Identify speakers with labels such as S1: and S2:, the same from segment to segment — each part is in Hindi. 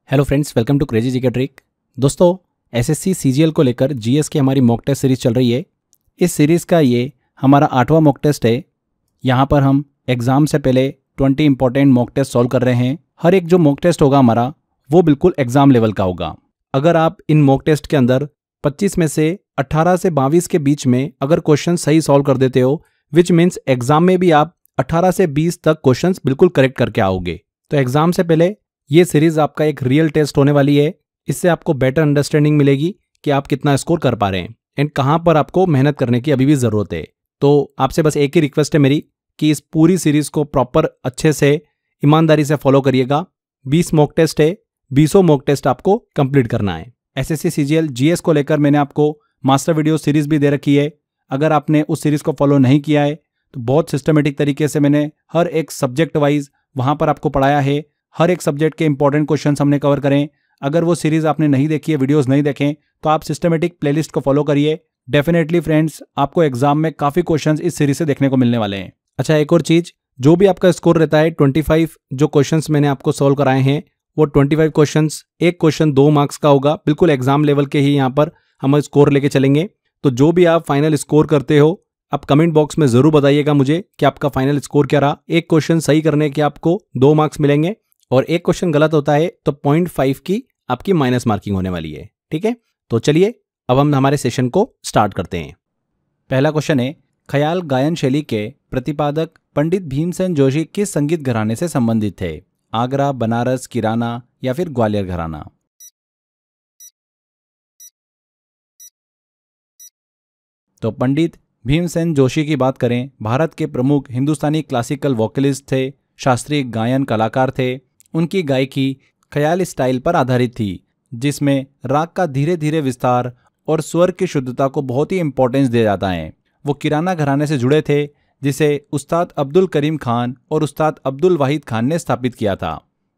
S1: Hello friends, welcome to crazy GK trick. दोस्तों, एसएससी सीजीएल को लेकर जीएस की हमारी मॉक टेस्ट सीरीज चल रही है। इस सीरीज़ का ये हमारा 8वां मॉक टेस्ट है। यहाँ पर हम एग्ज़ाम से पहले 20 इंपॉर्टेंट मॉक टेस्ट सॉल्व कर रहे हैं। हर एक जो मॉक टेस्ट होगा हमारा वो बिल्कुल एग्ज़ाम लेवल का होगा। अगर आप इन मॉक टेस्ट के अंदर 25 में से 18 से 22 के बीच में अगर क्वेश्चन सही सॉल्व कर देते हो, विच मीन्स एग्जाम में भी आप 18 से 20 तक क्वेश्चंस बिल्कुल करेक्ट करके आओगे। तो एग्जाम से पहले ये सीरीज आपका एक रियल टेस्ट होने वाली है। इससे आपको बेटर अंडरस्टैंडिंग मिलेगी कि आप कितना स्कोर कर पा रहे हैं एंड कहाँ पर आपको मेहनत करने की अभी भी ज़रूरत है। तो आपसे बस एक ही रिक्वेस्ट है मेरी कि इस पूरी सीरीज को प्रॉपर अच्छे से ईमानदारी से फॉलो करिएगा। 20 मॉक टेस्ट है, 20 मॉक टेस्ट आपको कंप्लीट करना है। एसएससी सीजीएल जीएस को लेकर मैंने आपको मास्टर वीडियो सीरीज भी दे रखी है। अगर आपने उस सीरीज को फॉलो नहीं किया है तो बहुत सिस्टमेटिक तरीके से मैंने हर एक सब्जेक्ट वाइज वहाँ पर आपको पढ़ाया है। हर एक सब्जेक्ट के इंपॉर्टेंट क्वेश्चंस हमने कवर करें। अगर वो सीरीज आपने नहीं देखी है, वीडियोस नहीं देखें, तो आप सिस्टमेटिक प्लेलिस्ट को फॉलो करिए। डेफिनेटली फ्रेंड्स, आपको एग्जाम में काफ़ी क्वेश्चंस इस सीरीज से देखने को मिलने वाले हैं। अच्छा, एक और चीज़, जो भी आपका स्कोर रहता है 25 जो क्वेश्चंस मैंने आपको सॉल्व कराए हैं वो 25 क्वेश्चंस, एक क्वेश्चन 2 मार्क्स का होगा। बिल्कुल एग्जाम लेवल के ही यहाँ पर हम स्कोर लेके चलेंगे। तो जो भी आप फाइनल स्कोर करते हो, आप कमेंट बॉक्स में ज़रूर बताइएगा मुझे कि आपका फाइनल स्कोर क्या रहा। एक क्वेश्चन सही करने के आपको 2 मार्क्स मिलेंगे और एक क्वेश्चन गलत होता है तो 0.5 की आपकी माइनस मार्किंग होने वाली है। ठीक है, तो चलिए अब हम हमारे सेशन को स्टार्ट करते हैं। पहला क्वेश्चन है, ख्याल गायन शैली के प्रतिपादक पंडित भीमसेन जोशी किस संगीत घराने से संबंधित थे? आगरा, बनारस, किराना या फिर ग्वालियर घराना? तो पंडित भीमसेन जोशी की बात करें, भारत के प्रमुख हिंदुस्तानी क्लासिकल वोकलिस्ट थे, शास्त्रीय गायन कलाकार थे। उनकी गायकी ख्याल स्टाइल पर आधारित थी, जिसमें राग का धीरे धीरे विस्तार और स्वर की शुद्धता को बहुत ही इंपॉर्टेंस दिया जाता है। वो किराना घराने से जुड़े थे, जिसे उस्ताद अब्दुल करीम खान और उस्ताद अब्दुल वाहिद खान ने स्थापित किया था।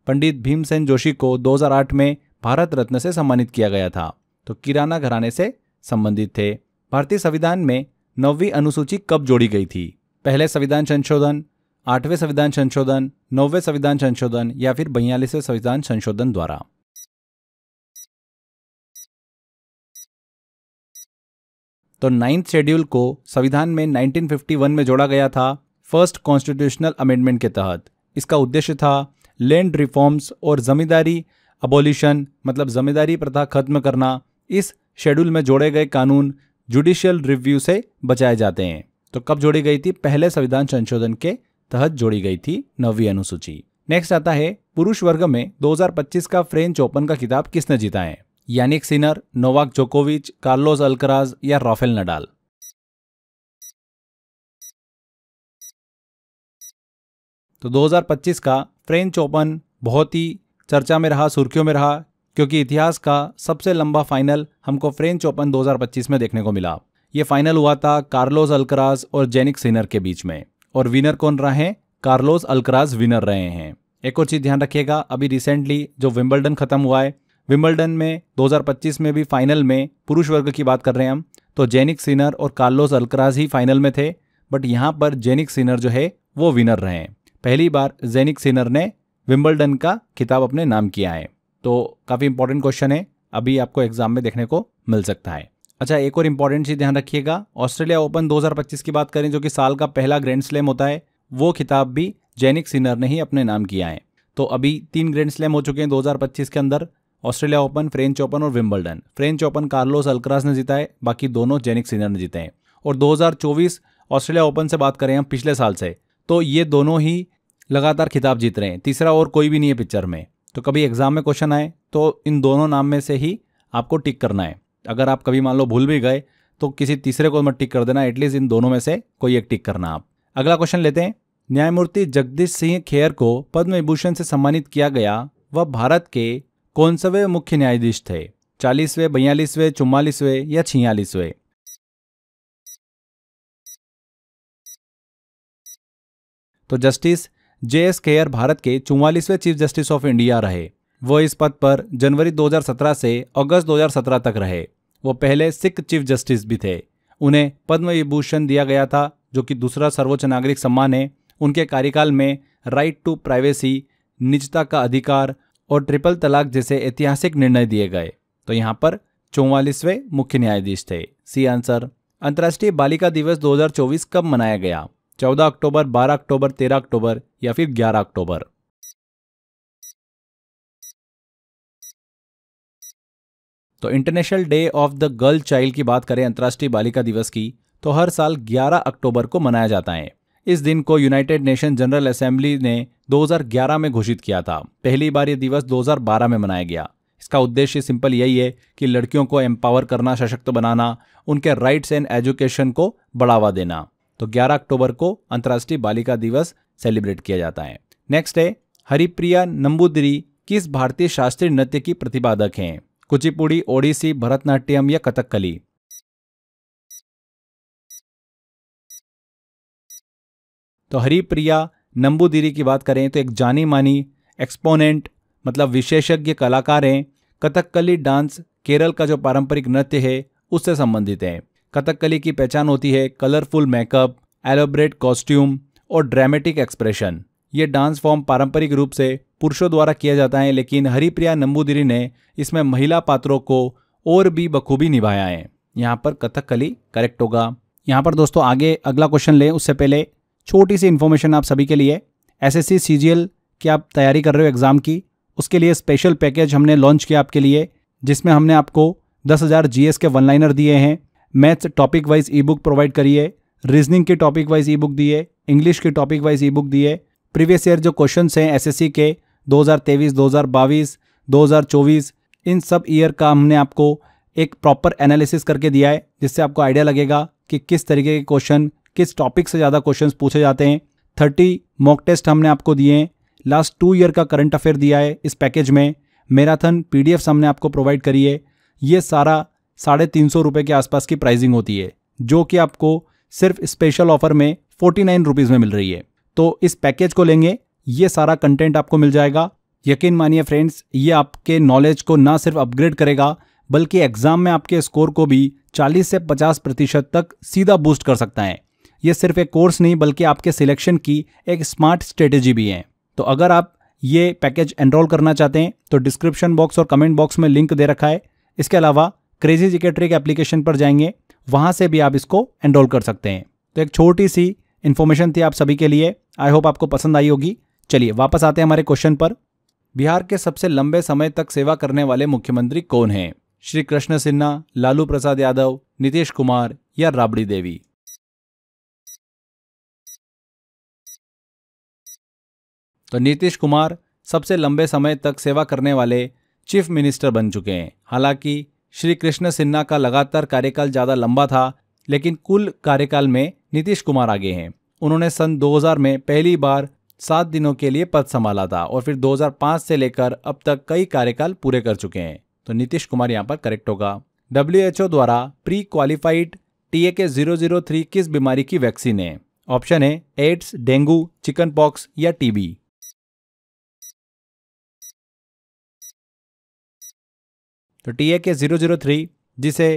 S1: पंडित भीमसेन जोशी को 2008 में भारत रत्न से सम्मानित किया गया था। तो किराना घराने से संबंधित थे। भारतीय संविधान में 9वीं अनुसूची कब जोड़ी गई थी? पहले संविधान संशोधन, 8वें संविधान संशोधन, 9वें संविधान संशोधन या फिर 42वें संविधान संशोधन द्वारा? तो 9th शेड्यूल को संविधान में 1951 में जोड़ा गया था, फर्स्ट कॉन्स्टिट्यूशनल अमेंडमेंट के तहत। इसका उद्देश्य था लैंड रिफॉर्म्स और जमींदारी अबॉलिशन, मतलब जमींदारी प्रथा खत्म करना। इस शेड्यूल में जोड़े गए कानून जुडिशियल रिव्यू से बचाए जाते हैं। तो कब जोड़ी गई थी? पहले संविधान संशोधन के तहत जोड़ी गई थी 9वीं अनुसूची। नेक्स्ट आता है, पुरुष वर्ग में 2025 का फ्रेंच ओपन का खिताब किसने जीता है? यानिक सिनर, नोवाक जोकोविच, कार्लोस अल्कराज या राफेल नडाल? तो 2025 का फ्रेंच ओपन बहुत ही चर्चा में रहा, सुर्खियों में रहा, क्योंकि इतिहास का सबसे लंबा फाइनल हमको फ्रेंच ओपन 2025 में देखने को मिला। ये फाइनल हुआ था कार्लोस अल्कराज और जेनिक सिनर के बीच में, और विनर कौन रहे हैं? कार्लोस अल्कराज विनर रहे हैं। एक और चीज़ ध्यान रखिएगा, अभी रिसेंटली जो विंबलडन खत्म हुआ है, विंबलडन में 2025 में भी फाइनल में पुरुष वर्ग की बात कर रहे हैं हम, तो जेनिक सिनर और कार्लोस अल्कराज ही फाइनल में थे। बट यहाँ पर जेनिक सिनर जो है वो विनर रहे हैं। पहली बार जेनिक सिनर ने विंबलडन का खिताब अपने नाम किया है। तो काफ़ी इंपॉर्टेंट क्वेश्चन है, अभी आपको एग्जाम में देखने को मिल सकता है। अच्छा, एक और इंपॉर्टेंट चीज़ ध्यान रखिएगा, ऑस्ट्रेलिया ओपन 2025 की बात करें, जो कि साल का पहला ग्रैंड स्लैम होता है, वो खिताब भी जेनिक सिनर ने ही अपने नाम किया है। तो अभी 3 ग्रैंड स्लैम हो चुके हैं 2025 के अंदर, ऑस्ट्रेलिया ओपन, फ्रेंच ओपन और Wimbledon. French open Carlos Alcaraz ने जीता है, बाकी दोनों जेनिक सिनर ने जीते हैं। और 2024 ऑस्ट्रेलिया ओपन से बात करें हम पिछले साल से, तो ये दोनों ही लगातार खिताब जीत रहे हैं, तीसरा और कोई भी नहीं है पिक्चर में। तो कभी एग्जाम में क्वेश्चन आए तो इन दोनों नाम में से ही आपको टिक करना है। अगर आप कभी मान लो भूल भी गए तो किसी तीसरे को मत टिक कर देना, एटलीस्ट इन दोनों में से कोई एक टिक करना आप। अगला क्वेश्चन लेते हैं, न्यायमूर्ति जगदीश सिंह खेर को पद्म विभूषण से सम्मानित किया गया, वह भारत के कौनसवें मुख्य न्यायाधीश थे? 40वें, 42वें, 44वें या 46वें? तो जस्टिस JS खेर भारत के 44वें चीफ जस्टिस ऑफ इंडिया रहे। वो इस पद पर जनवरी 2017 से अगस्त 2017 तक रहे। वो पहले सिख चीफ जस्टिस भी थे। उन्हें पद्म विभूषण दिया गया था, जो कि दूसरा सर्वोच्च नागरिक सम्मान है। उनके कार्यकाल में राइट टू प्राइवेसी, निजता का अधिकार और ट्रिपल तलाक जैसे ऐतिहासिक निर्णय दिए गए। तो यहाँ पर 44वें मुख्य न्यायाधीश थे। C answer. अंतर्राष्ट्रीय बालिका दिवस 2024 कब मनाया गया? 14 अक्टूबर, 12 अक्टूबर, 13 अक्टूबर या फिर 11 अक्टूबर? तो international day of the girl child की बात करें अंतर्राष्ट्रीय बालिका दिवस की, तो हर साल 11 अक्टूबर को मनाया जाता है। इस दिन को यूनाइटेड नेशन जनरल असेंबली ने 2011 में घोषित किया था। पहली बार यह दिवस 2012 में मनाया गया। इसका उद्देश्य सिंपल यही है कि लड़कियों को एम्पावर करना, सशक्त बनाना, उनके राइट्स एंड एजुकेशन को बढ़ावा देना। तो 11 अक्टूबर को अंतर्राष्ट्रीय बालिका दिवस सेलिब्रेट किया जाता है। नेक्स्ट है, हरिप्रिया नंबूदिरी किस भारतीय शास्त्रीय नृत्य की प्रतिपादक हैं? कुचिपुड़ी, ओडिसी, भरतनाट्यम या कथकली? तो हरिप्रिया नंबूदिरी की बात करें तो एक जानी मानी एक्सपोनेंट मतलब विशेषज्ञ कलाकार हैं। कथकली डांस केरल का जो पारंपरिक नृत्य है उससे संबंधित है। कथकली की पहचान होती है कलरफुल मेकअप, एलोब्रेट कॉस्ट्यूम और ड्रामेटिक एक्सप्रेशन। ये डांस फॉर्म पारंपरिक रूप से पुरुषों द्वारा किया जाता है, लेकिन हरिप्रिया नंबूदिरी ने इसमें महिला पात्रों को और भी बखूबी निभाया है। यहाँ पर कथकली करेक्ट होगा। यहाँ पर दोस्तों आगे अगला क्वेश्चन लें उससे पहले छोटी सी इन्फॉर्मेशन आप सभी के लिए। एसएससी सीजीएल की आप तैयारी कर रहे हो एग्जाम की, उसके लिए स्पेशल पैकेज हमने लॉन्च किया आपके लिए, जिसमें हमने आपको 10,000 जीएस के वन लाइनर दिए हैं, मैथ्स टॉपिक वाइज ई बुक प्रोवाइड करिए, रीजनिंग की टॉपिक वाइज ई बुक दिए, इंग्लिश की टॉपिक वाइज ई बुक दिए, प्रीवियस ईयर जो क्वेश्चंस हैं एसएससी के 2023, 2022, 2024 इन सब ईयर का हमने आपको एक प्रॉपर एनालिसिस करके दिया है, जिससे आपको आइडिया लगेगा कि किस तरीके के क्वेश्चन, किस टॉपिक से ज़्यादा क्वेश्चंस पूछे जाते हैं। 30 मॉक टेस्ट हमने आपको दिए हैं, लास्ट 2 ईयर का करंट अफेयर दिया है इस पैकेज में, मैराथन पीडीएफ हमने आपको प्रोवाइड करी है। ये सारा 350 रुपये के आसपास की प्राइसिंग होती है, जो कि आपको सिर्फ स्पेशल ऑफर में 49 रुपीज़ में मिल रही है। तो इस पैकेज को लेंगे, ये सारा कंटेंट आपको मिल जाएगा। यकीन मानिए फ्रेंड्स, ये आपके नॉलेज को ना सिर्फ अपग्रेड करेगा बल्कि एग्जाम में आपके स्कोर को भी 40 से 50% तक सीधा बूस्ट कर सकता है। ये सिर्फ एक कोर्स नहीं बल्कि आपके सिलेक्शन की एक स्मार्ट स्ट्रेटेजी भी है। तो अगर आप ये पैकेज एनरोल करना चाहते हैं तो डिस्क्रिप्शन बॉक्स और कमेंट बॉक्स में लिंक दे रखा है। इसके अलावा क्रेजी जीके ट्रिक एप्लीकेशन पर जाएंगे, वहां से भी आप इसको एनरोल कर सकते हैं। तो एक छोटी सी इन्फॉर्मेशन थी आप सभी के लिए, आई होप आपको पसंद आई होगी। चलिए वापस आते हैं हमारे क्वेश्चन पर। बिहार के सबसे लंबे समय तक सेवा करने वाले मुख्यमंत्री कौन हैं? श्री कृष्ण सिन्हा, लालू प्रसाद यादव, नीतीश कुमार या राबड़ी देवी? तो नीतीश कुमार सबसे लंबे समय तक सेवा करने वाले चीफ मिनिस्टर बन चुके हैं। हालांकि श्री कृष्ण सिन्हा का लगातार कार्यकाल ज़्यादा लंबा था, लेकिन कुल कार्यकाल में नीतीश कुमार आगे हैं। उन्होंने सन 2000 में पहली बार 7 दिनों के लिए पद संभाला था और फिर 2005 से लेकर अब तक कई कार्यकाल पूरे कर चुके हैं। तो नीतीश कुमार यहाँ पर करेक्ट होगा। WHO द्वारा प्री क्वालिफाइड TAK 003 किस बीमारी की वैक्सीन है? ऑप्शन है एड्स, डेंगू, चिकन पॉक्स या टीबी। तो TAK 003 जिसे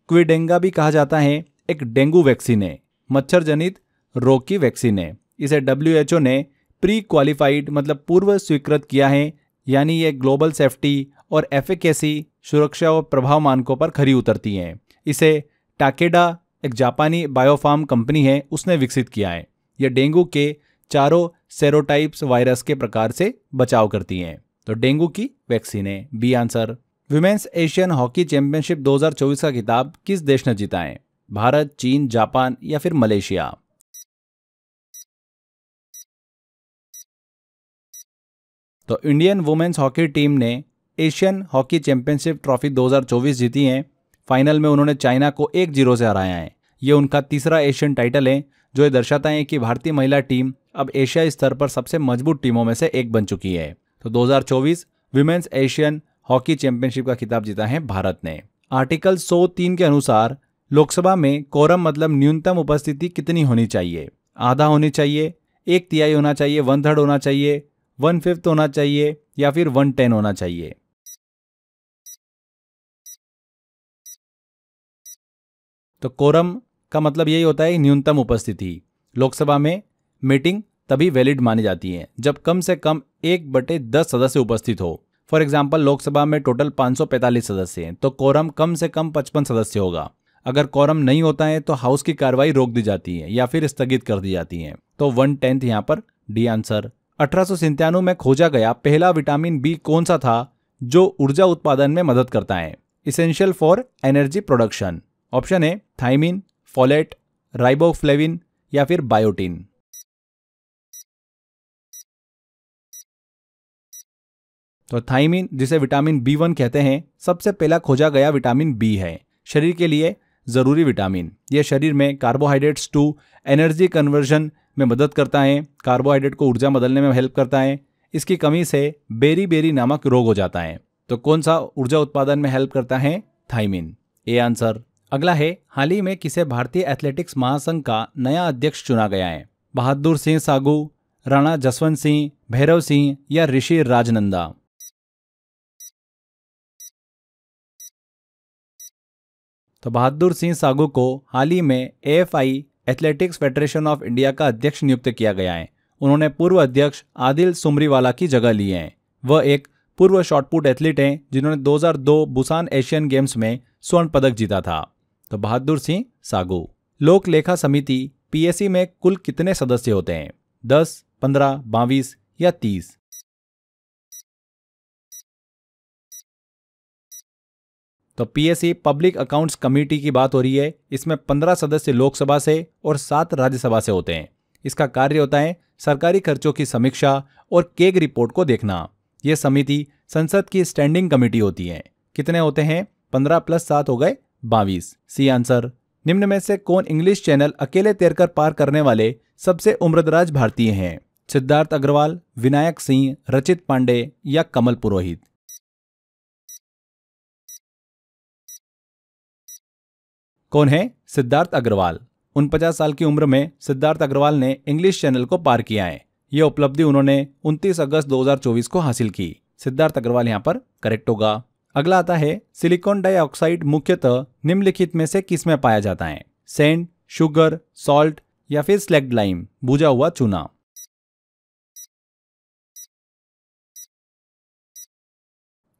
S1: क्विडेंगा भी कहा जाता है, एक डेंगू वैक्सीन है, मच्छर जनित रोग की वैक्सीन है। इसे WHO ने प्री क्वालिफाइड मतलब पूर्व स्वीकृत किया है, यानी ये ग्लोबल सेफ्टी और एफिकेसी सुरक्षा और प्रभाव मानकों पर खरी उतरती हैं। इसे टाकेडा एक जापानी बायोफार्म कंपनी है, उसने विकसित किया है। यह डेंगू के चारों सेरोटाइप्स वायरस के प्रकार से बचाव करती हैं। तो डेंगू की वैक्सीन है, B answer. Women's Asian hockey championship 2024 का खिताब किस देश ने जीता है? भारत, चीन, जापान या फिर मलेशिया? तो इंडियन वुमेन्स हॉकी टीम ने एशियन हॉकी चैंपियनशिप ट्रॉफी 2024 जीती है। फाइनल में उन्होंने चाइना को 1-0 से हराया है। ये उनका तीसरा एशियन टाइटल है, जो ये दर्शाता है कि भारतीय महिला टीम अब एशियाई स्तर पर सबसे मजबूत टीमों में से एक बन चुकी है। तो 2024 विमेंस एशियन हॉकी चैंपियनशिप का खिताब जीता है भारत ने। आर्टिकल 103 के अनुसार लोकसभा में कोरम मतलब न्यूनतम उपस्थिति कितनी होनी चाहिए? आधा होनी चाहिए, 1/3 होना चाहिए, 1/3 होना चाहिए, 1/5 होना चाहिए या फिर 1/10 होना चाहिए? तो कोरम का मतलब यही होता है न्यूनतम उपस्थिति। लोकसभा में मीटिंग तभी वैलिड मानी जाती है जब कम से कम 1/10 सदस्य उपस्थित हो। फॉर एग्जाम्पल लोकसभा में टोटल 545 सदस्य हैं तो कोरम कम से कम 55 सदस्य होगा। अगर कोरम नहीं होता है तो हाउस की कार्रवाई रोक दी जाती है या फिर स्थगित कर दी जाती है। तो 1/10 यहाँ पर डी आंसर। 1897 में खोजा गया पहला विटामिन बी कौन सा था जो ऊर्जा उत्पादन में मदद करता है? Essential for energy production. Option है थायमिन, फोलेट, राइबोफ्लेविन या फिर बायोटिन। तो थायमिन, जिसे विटामिन B1 कहते हैं, सबसे पहला खोजा गया विटामिन बी है, शरीर के लिए जरूरी विटामिन। यह शरीर में कार्बोहाइड्रेट्स टू एनर्जी कन्वर्जन में मदद करता है, कार्बोहाइड्रेट को ऊर्जा बदलने में हेल्प करता है। इसकी कमी से बेरी बेरी नामक रोग हो जाता है। तो कौन सा ऊर्जा उत्पादन में हेल्प करता है? Thiamine, A answer. अगला है, हाल ही में किसे भारतीय एथलेटिक्स महासंघ का नया अध्यक्ष चुना गया है? बहादुर सिंह सागू, राणा जसवंत सिंह, भैरव सिंह या ऋषि राजनंदा। तो बहादुर सिंह सागू को हाल ही में AFI athletics federation of India का अध्यक्ष नियुक्त किया गया है। उन्होंने पूर्व अध्यक्ष आदिल सुमरीवाला की जगह ली है। वह एक पूर्व शॉटपुट एथलीट हैं जिन्होंने 2002 बुसान एशियन गेम्स में स्वर्ण पदक जीता था। तो बहादुर सिंह सागू। लोक लेखा समिति PSC में कुल कितने सदस्य होते हैं? 10, 15, 22 या 30। तो PSC पब्लिक अकाउंट्स कमेटी की बात हो रही है। इसमें 15 सदस्य लोकसभा से और 7 राज्यसभा से होते हैं। इसका कार्य होता है सरकारी खर्चों की समीक्षा और केग रिपोर्ट को देखना। यह समिति संसद की स्टैंडिंग कमेटी होती है। कितने होते हैं? 15 + 7 हो गए 22। C answer. निम्न में से कौन इंग्लिश चैनल अकेले तैरकर पार करने वाले सबसे उम्रदराज भारतीय हैं? सिद्धार्थ अग्रवाल, विनायक सिंह, रचित पांडे या कमल पुरोहित। कौन है? सिद्धार्थ अग्रवाल। 49 साल की उम्र में सिद्धार्थ अग्रवाल ने इंग्लिश चैनल को पार किया है। यह उपलब्धि उन्होंने 29 अगस्त 2024 को हासिल की। सिद्धार्थ अग्रवाल यहां पर करेक्ट होगा। अगला आता है, सिलिकॉन डाइऑक्साइड मुख्यतः निम्नलिखित में से किस में पाया जाता है? सैंड, शुगर, सॉल्ट या फिर स्लैग्ड लाइम, भुजा हुआ चूना।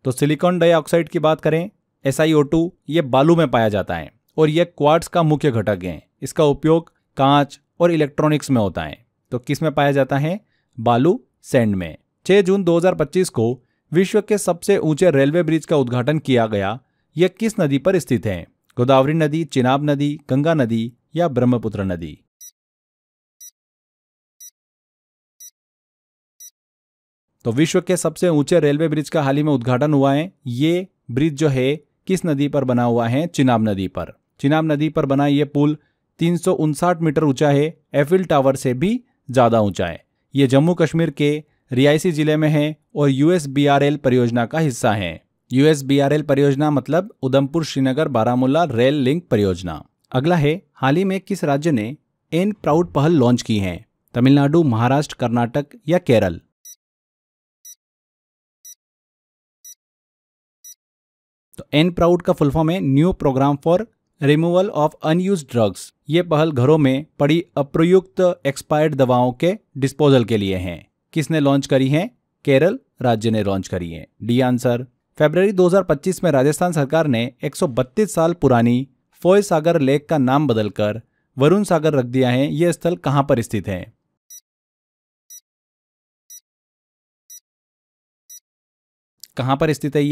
S1: तो सिलिकॉन डाइऑक्साइड की बात करें, SiO2, ये बालू में पाया जाता है और यह क्वार्ट्ज का मुख्य घटक है। इसका उपयोग कांच और इलेक्ट्रॉनिक्स में होता है। तो किस में पाया जाता है? बालू, सैंड में। 6 जून 2025 को विश्व के सबसे ऊंचे रेलवे ब्रिज का उद्घाटन किया गया। यह किस नदी पर स्थित है? गोदावरी नदी, चिनाब नदी, गंगा नदी या ब्रह्मपुत्र नदी। तो विश्व के सबसे ऊंचे रेलवे ब्रिज का हाल ही में उद्घाटन हुआ है। ये ब्रिज जो है किस नदी पर बना हुआ है? चिनाब नदी पर। चिनाब नदी पर बना यह पुल 359 मीटर ऊंचा है, एफिल टावर से भी ज्यादा ऊंचा है। यह जम्मू कश्मीर के रियासी जिले में है और USBRL परियोजना का हिस्सा है। USBRL परियोजना मतलब उधमपुर श्रीनगर बारामूला रेल लिंक परियोजना। अगला है, हाल ही में किस राज्य ने एन प्राउड पहल लॉन्च की है? तमिलनाडु, महाराष्ट्र, कर्नाटक या केरल। तो एन प्राउड का फुल फॉर्म है new program for removal of unused drugs. ये पहल घरों में पड़ी अप्रयुक्त एक्सपायर्ड दवाओं के डिस्पोजल के लिए है। किसने लॉन्च करी है? केरल राज्य ने लॉन्च करी है। D answer. फरवरी 2025 में राजस्थान सरकार ने 132 साल पुरानी फोय सागर लेक का नाम बदलकर वरुण सागर रख दिया है। यह स्थल कहां पर स्थित है? कहां पर स्थित है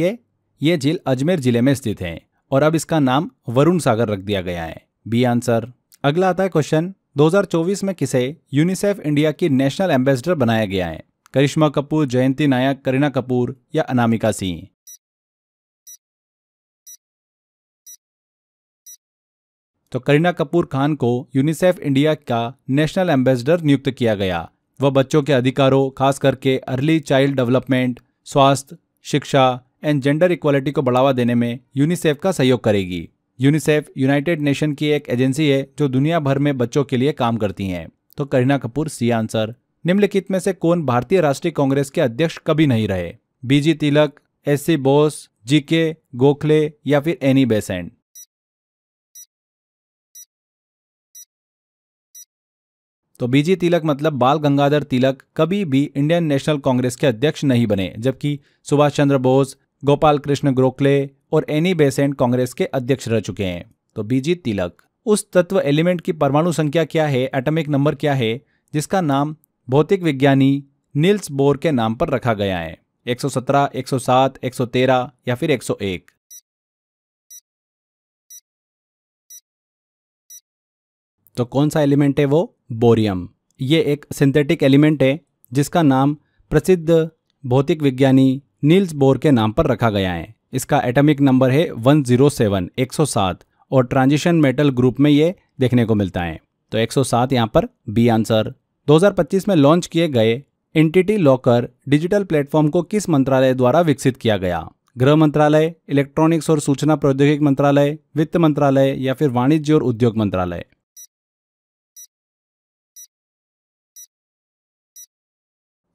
S1: ये झील अजमेर जिले में स्थित है और अब इसका नाम वरुण सागर रख दिया गया है। B answer. अगला आता है क्वेश्चन, 2024 में किसे यूनिसेफ इंडिया की नेशनल एम्बेसडर बनाया गया है? करिश्मा कपूर, जयंती नायक, करीना कपूर या अनामिका सिंह। तो करीना कपूर खान को यूनिसेफ इंडिया का नेशनल एम्बेसडर नियुक्त किया गया। वह बच्चों के अधिकारों, खास करके अर्ली चाइल्ड डेवलपमेंट, स्वास्थ्य, शिक्षा एंड जेंडर इक्वालिटी को बढ़ावा देने में यूनिसेफ का सहयोग करेगी। यूनिसेफ यूनाइटेड नेशन की एक एजेंसी है जो दुनिया भर में बच्चों के लिए काम करती हैं। तो करीना कपूर सी आंसर। निम्नलिखित में से कौन भारतीय राष्ट्रीय कांग्रेस के अध्यक्ष कभी नहीं रहे? BG तिलक, SC बोस, GK गोखले या फिर एनी बेसेंट। तो बीजी तिलक मतलब बाल गंगाधर तिलक कभी भी इंडियन नेशनल कांग्रेस के अध्यक्ष नहीं बने, जबकि सुभाष चंद्र बोस, गोपाल कृष्ण गोखले और एनी बेसेंट कांग्रेस के अध्यक्ष रह चुके हैं। तो बीजी तिलक। उस तत्व एलिमेंट की परमाणु संख्या क्या है, एटॉमिक नंबर क्या है, जिसका नाम भौतिक विज्ञानी नील्स बोर के नाम पर रखा गया है? 117, 107, 113 या फिर 101? तो कौन सा एलिमेंट है वो? बोरियम। ये एक सिंथेटिक एलिमेंट है जिसका नाम प्रसिद्ध भौतिक विज्ञानी नील्स बोर के नाम पर रखा गया है। इसका एटॉमिक नंबर है 107, 107 और ट्रांजिशन मेटल ग्रुप में ये देखने को मिलता है। तो 107 यहाँ पर बी आंसर। 2025 में लॉन्च किए गए एंटिटी लॉकर डिजिटल प्लेटफॉर्म को किस मंत्रालय द्वारा विकसित किया गया? गृह मंत्रालय, इलेक्ट्रॉनिक्स और सूचना प्रौद्योगिकी मंत्रालय, वित्त मंत्रालय या फिर वाणिज्य और उद्योग मंत्रालय?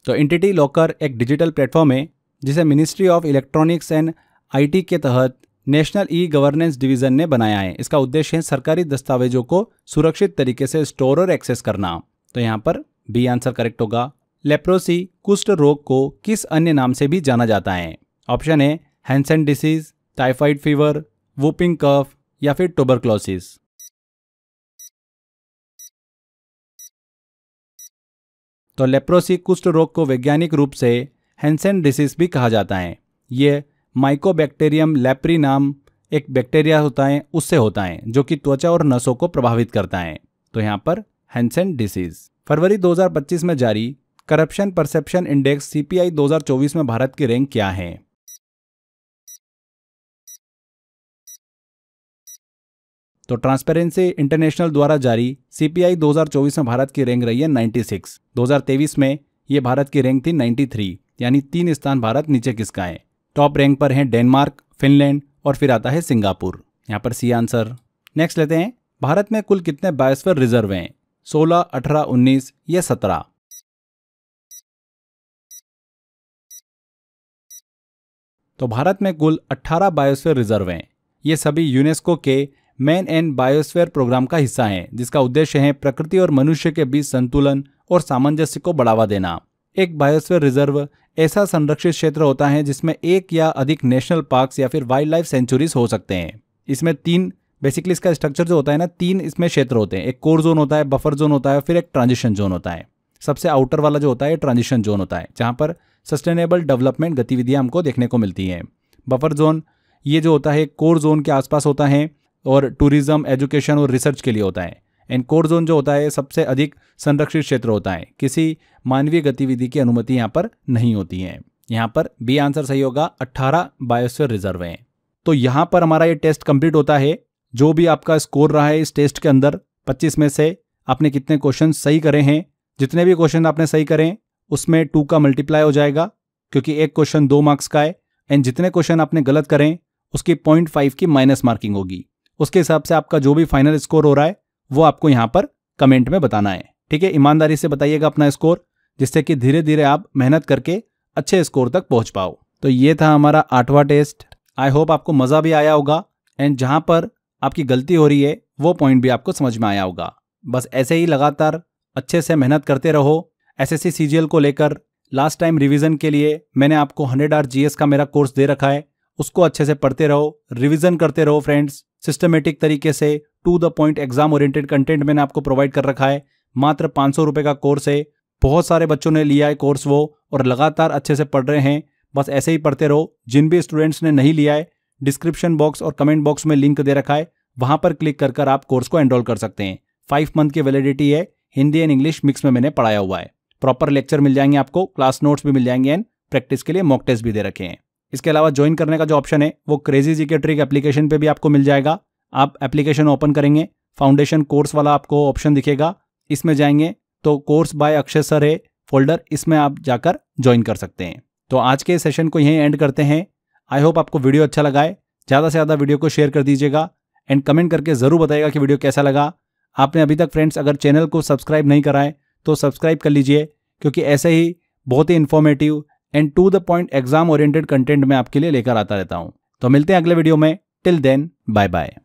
S1: तो एंटिटी लॉकर एक डिजिटल प्लेटफॉर्म है जिसे ministry of electronics and IT के तहत नेशनल ई गवर्नेंस डिवीजन ने बनाया है। इसका उद्देश्य है सरकारी दस्तावेजों को सुरक्षित तरीके से स्टोर और एक्सेस करना। तो यहाँ पर बी आंसर करेक्ट होगा। लेप्रोसी कुष्ठ रोग को किस अन्य नाम से भी जाना जाता है? ऑप्शन है Hansen disease, typhoid fever, whooping cough या फिर ट्यूबरक्लोसिस। तो लेप्रोसी कुष्ठ रोग को वैज्ञानिक रूप से हैंसन डिसीज भी कहा जाता है। ये माइकोबैक्टीरियम लेप्री नाम एक बैक्टीरिया होता है, उससे होता है, जो कि त्वचा और नसों को प्रभावित करता है। तो यहाँ पर हैंसन डिसीज। फरवरी 2025 में जारी करप्शन परसेप्शन इंडेक्स सीपीआई 2024 में भारत की रैंक क्या है? तो ट्रांसपेरेंसी इंटरनेशनल द्वारा जारी सीपीआई 2024 में भारत की रैंक रही है 96। 2023 में ये भारत की रैंक थी 93, यानी 3 स्थान भारत नीचे किसका है? टॉप रैंक पर हैं डेनमार्क, फिनलैंड और फिर आता है सिंगापुर। यहाँ पर सी आंसर। नेक्स्ट लेते हैं, भारत में कुल कितने बायोस्फीयर रिजर्व हैं? 16, 18, 19 या 17? तो भारत में कुल 18 बायोस्फीयर रिजर्व हैं। ये सभी यूनेस्को के मैन एंड बायोस्फीयर प्रोग्राम का हिस्सा है, जिसका उद्देश्य है प्रकृति और मनुष्य के बीच संतुलन और सामंजस्य को बढ़ावा देना। एक बायोस्फीयर रिजर्व ऐसा संरक्षित क्षेत्र होता है जिसमें एक या अधिक नेशनल पार्क्स या फिर वाइल्ड लाइफ सेंचुरीज हो सकते हैं। इसमें 3 बेसिकली इसका स्ट्रक्चर जो होता है ना, 3 इसमें क्षेत्र होते हैं। एक कोर जोन होता है, बफर जोन होता है, फिर एक ट्रांजिशन जोन होता है। सबसे आउटर वाला जो होता है ट्रांजिशन जोन होता है, जहां पर सस्टेनेबल डेवलपमेंट गतिविधियां हमको देखने को मिलती हैं। बफर जोन ये जो होता है कोर जोन के आसपास होता है और टूरिज्म, एजुकेशन और रिसर्च के लिए होता है। एंड कोर जोन जो होता है सबसे अधिक संरक्षित क्षेत्र होता है, किसी मानवीय गतिविधि की अनुमति यहाँ पर नहीं होती है। यहाँ पर बी आंसर सही होगा, 18 बायोस्फीयर रिजर्व हैं। तो यहाँ पर हमारा ये टेस्ट कंप्लीट होता है। जो भी आपका स्कोर रहा है इस टेस्ट के अंदर, 25 में से आपने कितने क्वेश्चन सही करे हैं? जितने भी क्वेश्चन आपने सही करें उसमें 2 का मल्टीप्लाई हो जाएगा, क्योंकि एक क्वेश्चन 2 मार्क्स का है। एंड जितने क्वेश्चन आपने गलत करें उसकी 0.5 की माइनस मार्किंग होगी। उसके हिसाब से आपका जो भी फाइनल स्कोर हो रहा है वो आपको यहाँ पर कमेंट में बताना है। ठीक है, ईमानदारी से बताइएगा अपना स्कोर, जिससे कि धीरे धीरे आप मेहनत करके अच्छे स्कोर तक पहुंच पाओ। तो ये था हमारा 8वां टेस्ट। आई होप आपको मज़ा भी आया होगा एंड जहाँ पर आपकी गलती हो रही है वो पॉइंट भी आपको समझ में आया होगा। बस ऐसे ही लगातार अच्छे से मेहनत करते रहो। एसएससी सीजीएल को लेकर लास्ट टाइम रिवीजन के लिए मैंने आपको 100 आवर जीएस का मेरा कोर्स दे रखा है, उसको अच्छे से पढ़ते रहो, रिवीजन करते रहो फ्रेंड्स। सिस्टमेटिक तरीके से to the point exam oriented content मैंने आपको प्रोवाइड कर रखा है। मात्र 500 रुपये का कोर्स है। बहुत सारे बच्चों ने लिया है कोर्स वो, और लगातार अच्छे से पढ़ रहे हैं। बस ऐसे ही पढ़ते रहो। जिन भी स्टूडेंट्स ने नहीं लिया है, डिस्क्रिप्शन बॉक्स और कमेंट बॉक्स में लिंक दे रखा है, वहां पर क्लिक कर आप कोर्स को एनरोल कर सकते हैं। 5 मंथ की वैलिडिटी है। हिंदी एंड इंग्लिश मिक्स में मैंने पढ़ाया हुआ है। प्रॉपर लेक्चर मिल जाएंगे आपको, क्लास नोट्स भी मिल जाएंगे एंड प्रैक्टिस के लिए मॉक टेस्ट भी दे रखे हैं। इसके अलावा ज्वाइन करने का जो ऑप्शन है वो क्रेजी जीके ट्रिक एप्लीकेशन पे भी आपको मिल जाएगा। आप एप्लीकेशन ओपन करेंगे, फाउंडेशन कोर्स वाला आपको ऑप्शन दिखेगा, इसमें जाएंगे तो कोर्स बाय अक्षय सर है फोल्डर, इसमें आप जाकर ज्वाइन कर सकते हैं। तो आज के सेशन को यहीं एंड करते हैं। आई होप आपको वीडियो अच्छा लगा है। ज़्यादा से ज़्यादा वीडियो को शेयर कर दीजिएगा एंड कमेंट करके ज़रूर बताइएगा कि वीडियो कैसा लगा। आपने अभी तक फ्रेंड्स अगर चैनल को सब्सक्राइब नहीं करा है तो सब्सक्राइब कर लीजिए, क्योंकि ऐसे ही बहुत ही informative and to the point exam oriented content मैं आपके लिए लेकर आता रहता हूँ। तो मिलते हैं अगले वीडियो में। Till then bye bye.